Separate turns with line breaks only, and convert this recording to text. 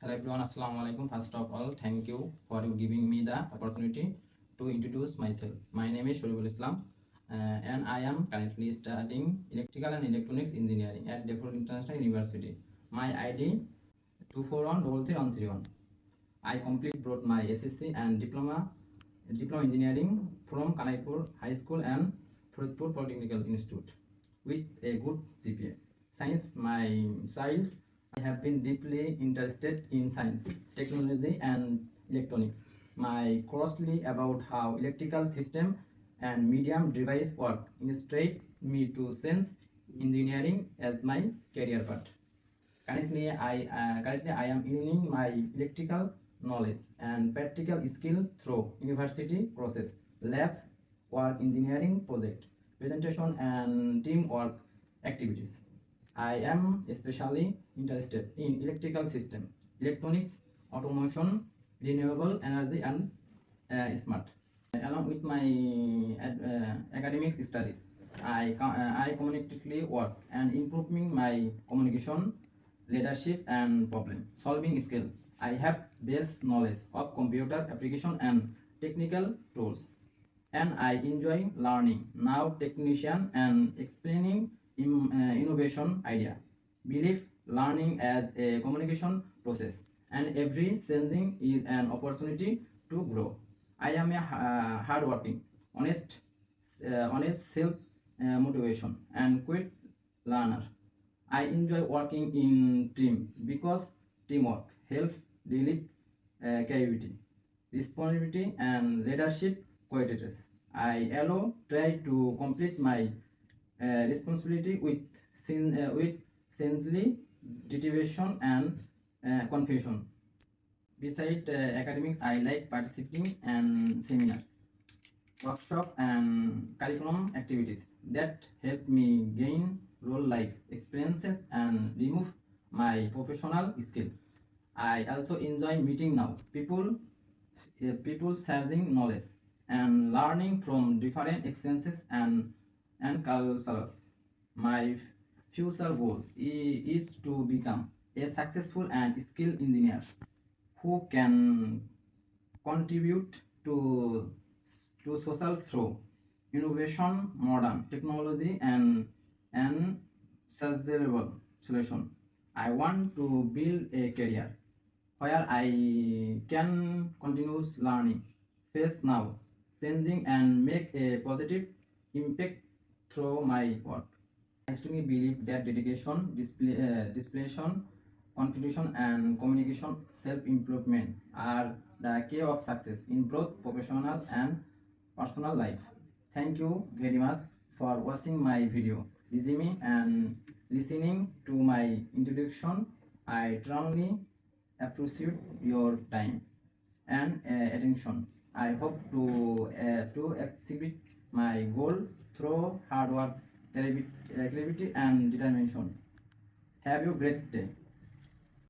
Hello everyone, Assalamu alaikum. First of all, thank you for giving me the opportunity to introduce myself. My name is Shoribul Islam and I am currently studying Electrical and Electronics Engineering at Defor International University. My ID 2413331. I complete both my SSC and Diploma Engineering from Kanaipur High School and Faridpur Polytechnical Institute with a good GPA. Since my child, I have been deeply interested in science, technology, and electronics. My curiosity about how electrical system and medium device work inspired me to sense engineering as my career path. Currently I am using my electrical knowledge and practical skill through university courses, lab work, engineering project, presentation, and teamwork activities. I am especially interested in electrical system, electronics, automation, renewable energy, and smart. Along with my academic studies, I communicatively work and improving my communication, leadership, and problem solving skill. I have base knowledge of computer application and technical tools, and I enjoy learning now technician and explaining innovation idea. Believe learning as a communication process, and every changing is an opportunity to grow. I am a hardworking, honest self motivation, and quick learner. I enjoy working in team because teamwork helps develop creativity, responsibility, and leadership qualities. I allow try to complete my responsibility with sincerely determination and confusion. Besides academics, I like participating in seminar, workshop, and curriculum activities that help me gain real life experiences and remove my professional skill. I also enjoy meeting now people sharing knowledge and learning from different experiences and cultures. My future goal is to become a successful and skilled engineer who can contribute to social through innovation, modern technology, and sustainable solution. I want to build a career where I can continuous learning, face now, changing, and make a positive impact through my work. I strongly believe that dedication, discipline, contribution, and communication, self-improvement are the key of success in both professional and personal life. Thank you very much for watching my video, resume, and listening to my introduction. I truly appreciate your time and attention. I hope to achieve my goal through hard work, creativity, and determination. Have a great day.